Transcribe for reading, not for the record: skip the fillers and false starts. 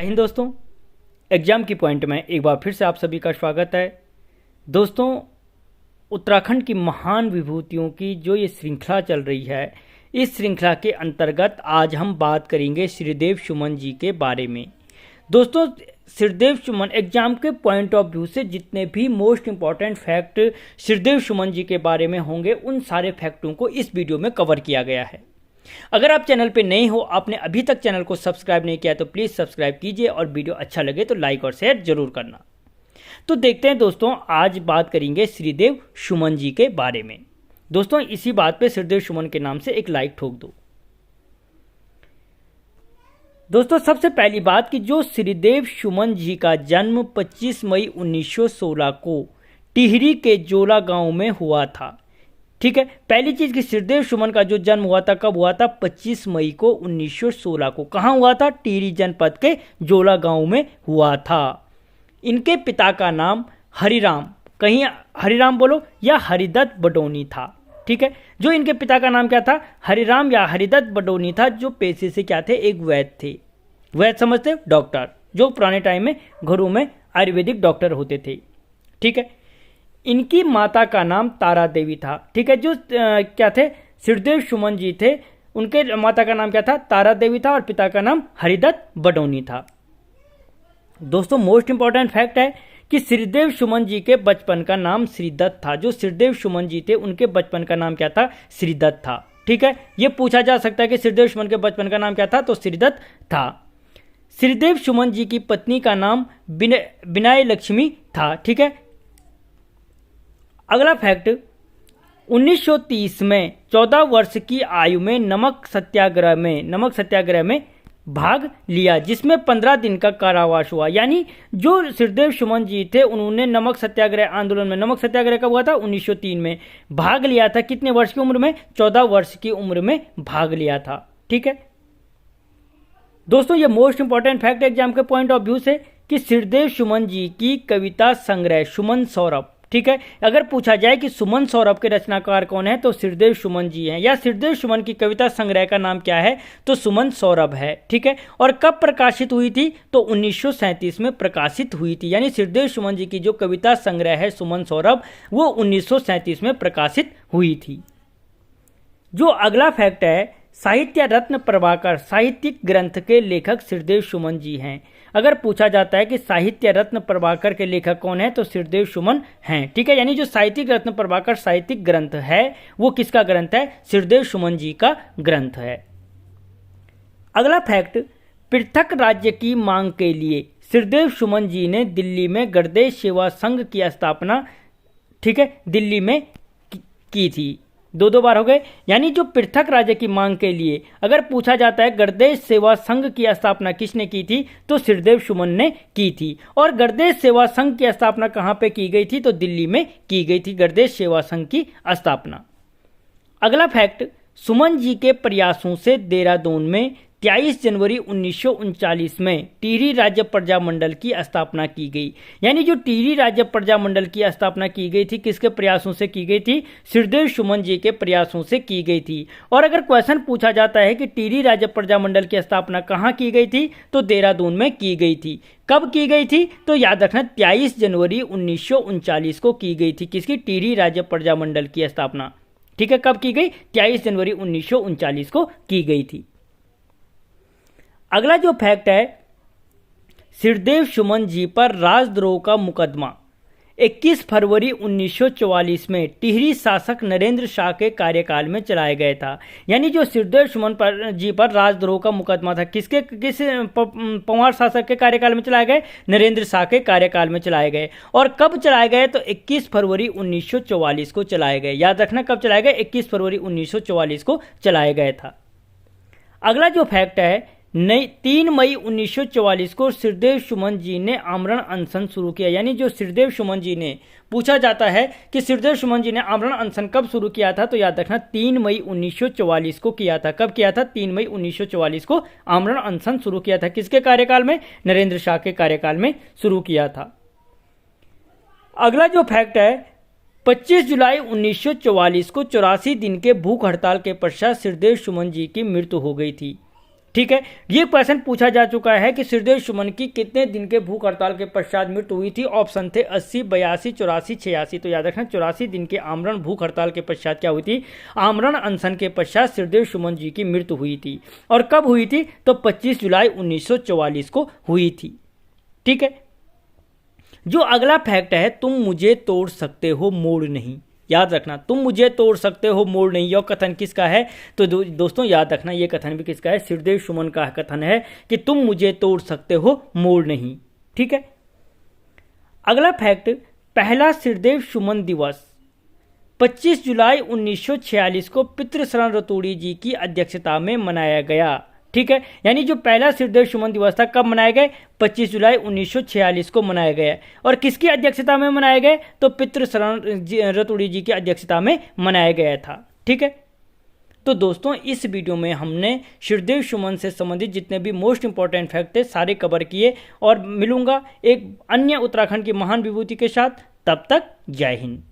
हिंद दोस्तों, एग्जाम की पॉइंट में एक बार फिर से आप सभी का स्वागत है। दोस्तों, उत्तराखंड की महान विभूतियों की जो ये श्रृंखला चल रही है, इस श्रृंखला के अंतर्गत आज हम बात करेंगे श्रीदेव सुमन जी के बारे में। दोस्तों, श्रीदेव सुमन एग्जाम के पॉइंट ऑफ व्यू से जितने भी most important fact Shridev Suman ji के बारे में होंगे, उन सारे फैक्टों को इस वीडियो में कवर किया गया है। अगर आप चैनल पे नए हो, आपने अभी तक चैनल को सब्सक्राइब नहीं किया तो प्लीज़ सब्सक्राइब कीजिए और वीडियो अच्छा लगे तो लाइक और शेयर जरूर करना। तो देखते हैं दोस्तों, आज बात करेंगे श्रीदेव सुमन जी के बारे में। दोस्तों, इसी बात पे श्रीदेव सुमन के नाम से एक लाइक ठोक दो। दोस्तों, सबसे पहली बात कि जो श्रीदेव सुमन जी का जन्म 25 मई 1916 को टिहरी के जोला गांव में हुआ था। ठीक है, पहली चीज कि श्रीदेव सुमन का जो जन्म हुआ था, कब हुआ था? 25 मई को 1916 को। कहाँ हुआ था? टिहरी जनपद के जोला गांव में हुआ था। इनके पिता का नाम हरिराम, कहीं हरिराम बोलो, या हरिदत्त बडोनी था। ठीक है, जो इनके पिता का नाम क्या था? हरिराम या हरिदत्त बडोनी था, जो पेशे से क्या थे? एक वैद्य थे। वैद्य समझते हो? डॉक्टर, जो पुराने टाइम में घरों में आयुर्वेदिक डॉक्टर होते थे। ठीक है, इनकी माता का नाम तारा देवी था। ठीक है, जो क्या थे? श्रीदेव सुमन जी थे, उनके माता का नाम क्या था? तारा देवी था, और पिता का नाम हरिदत्त बडोनी था। दोस्तों, मोस्ट इंपॉर्टेंट फैक्ट है कि श्रीदेव सुमन जी के बचपन का नाम श्रीदत्त था। जो श्रीदेव सुमन जी थे, उनके बचपन का नाम क्या था? श्रीदत्त था। ठीक है, ये पूछा जा सकता है कि श्रीदेव सुमन के बचपन का नाम क्या था, तो श्रीदत्त था। श्रीदेव सुमन जी की पत्नी का नाम बिनाय लक्ष्मी था। ठीक है, अगला फैक्ट, 1930 में 14 वर्ष की आयु में नमक सत्याग्रह में भाग लिया, जिसमें 15 दिन का कारावास हुआ। यानी जो श्रीदेव सुमन जी थे, उन्होंने नमक सत्याग्रह आंदोलन में, नमक सत्याग्रह कब हुआ था? 1903 में भाग लिया था। कितने वर्ष की उम्र में? 14 वर्ष की उम्र में भाग लिया था। ठीक है दोस्तों, ये मोस्ट इंपॉर्टेंट फैक्ट एग्जाम के पॉइंट ऑफ व्यू से कि श्रीदेव सुमन जी की कविता संग्रह सुमन सौरभ। ठीक है, अगर पूछा जाए कि सुमन सौरभ के रचनाकार कौन है, तो श्रीदेव सुमन जी हैं, या श्रीदेव सुमन की कविता संग्रह का नाम क्या है, तो सुमन सौरभ है। ठीक है, और कब प्रकाशित हुई थी? तो 1937 में प्रकाशित हुई थी। यानी श्रीदेव सुमन जी की जो कविता संग्रह है सुमन सौरभ, वो 1937 में प्रकाशित हुई थी। जो अगला फैक्ट है, साहित्य रत्न प्रभाकर साहित्यिक ग्रंथ के लेखक श्रीदेव सुमन जी हैं। अगर पूछा जाता है कि साहित्य रत्न प्रभाकर के लेखक कौन है, तो श्रीदेव सुमन हैं। ठीक है, यानी जो साहित्यिक रत्न प्रभाकर साहित्यिक ग्रंथ है, वो किसका ग्रंथ है? श्रीदेव सुमन जी का ग्रंथ है। अगला फैक्ट, पृथक राज्य की मांग के लिए श्रीदेव सुमन जी ने दिल्ली में गर्देश सेवा संघ की स्थापना, ठीक है, दिल्ली में की थी। दो बार हो गए। यानी जो पृथक राज्य की मांग के लिए अगर पूछा जाता है गर्देश सेवा संघ की स्थापना किसने की थी, तो श्रीदेव सुमन ने की थी। और गर्देश सेवा संघ की स्थापना कहाँ पे की गई थी, तो दिल्ली में की गई थी गर्देश सेवा संघ की स्थापना। अगला फैक्ट, सुमन जी के प्रयासों से देहरादून में 23 जनवरी 1939 में टिहरी राज्य प्रजामंडल की स्थापना की गई। यानी जो टिहरी राज्य प्रजामंडल की स्थापना की गई थी, किसके प्रयासों से की गई थी? श्रीदेव सुमन जी के प्रयासों से की गई थी। और अगर क्वेश्चन पूछा जाता है कि टिहरी राज्य प्रजामंडल की स्थापना कहाँ की गई थी, तो देहरादून में की गई थी। कब की गई थी? तो याद रखना, 23 जनवरी 1939 को की गई थी। किसकी? टिहरी राज्य प्रजामंडल की स्थापना। ठीक है, कब की गई? 23 जनवरी 1939 को की गई थी। अगला जो फैक्ट है, श्रीदेव सुमन जी पर राजद्रोह का मुकदमा 21 फरवरी 1944 में टिहरी शासक नरेंद्र शाह के कार्यकाल में चलाया गया था। यानी जो श्रीदेव सुमन जी पर राजद्रोह का मुकदमा था, किस पंवार शासक के कार्यकाल में चलाए गए? नरेंद्र शाह के कार्यकाल में चलाए गए। और कब चलाए गए? तो 21 फरवरी 1944 को चलाए गए। याद रखना, कब चलाए गए? 21 फरवरी 1944 को चलाया गया था। अगला जो फैक्ट है, 3 मई 1944 को श्रीदेव सुमन जी ने आमरण अनशन शुरू किया। यानी जो श्रीदेव सुमन जी ने, पूछा जाता है कि श्रीदेव सुमन जी ने आमरण अनशन कब शुरू किया था, तो याद रखना 3 मई 1944 को किया था। कब किया था? 3 मई 1944 को आमरण अनशन शुरू किया था। किसके कार्यकाल में? नरेंद्र शाह के कार्यकाल में शुरू किया था। अगला जो फैक्ट है, 25 जुलाई 1944 को 84 दिन के भूख हड़ताल के पश्चात श्रीदेव सुमन जी की मृत्यु हो गई थी। ठीक है, ये क्वेश्चन पूछा जा चुका है कि श्रीदेव सुमन की कितने दिन के भूख हड़ताल के पश्चात मृत्यु हुई थी। ऑप्शन थे 80, 82, 84, 86। तो याद रखना 84 दिन के आमरण भूख हड़ताल के पश्चात क्या हुई थी, आमरण अनशन के पश्चात श्रीदेव सुमन जी की मृत्यु हुई थी। और कब हुई थी, तो 25 जुलाई 1944 को हुई थी। ठीक है, जो अगला फैक्ट है, तुम मुझे तोड़ सकते हो मोड़ नहीं। याद रखना, तुम मुझे तोड़ सकते हो मोड़ नहीं, यह कथन किसका है, तो दोस्तों याद रखना ये कथन भी किसका है, श्रीदेव सुमन का कथन है कि तुम मुझे तोड़ सकते हो मोड़ नहीं। ठीक है, अगला फैक्ट, पहला श्रीदेव सुमन दिवस 25 जुलाई 1946 को पितृशरण रतूड़ी जी की अध्यक्षता में मनाया गया। ठीक है, यानी जो पहला श्रीदेव सुमन दिवस था कब मनाया गया, 25 जुलाई 1946 को मनाया गया। और किसकी अध्यक्षता में मनाया गया, तो पितृशरण रतूड़ी जी की अध्यक्षता में मनाया गया था। ठीक है, तो दोस्तों इस वीडियो में हमने श्रीदेव सुमन से संबंधित जितने भी मोस्ट इंपॉर्टेंट फैक्ट थे सारे कवर किए, और मिलूंगा एक अन्य उत्तराखंड की महान विभूति के साथ। तब तक जय हिंद।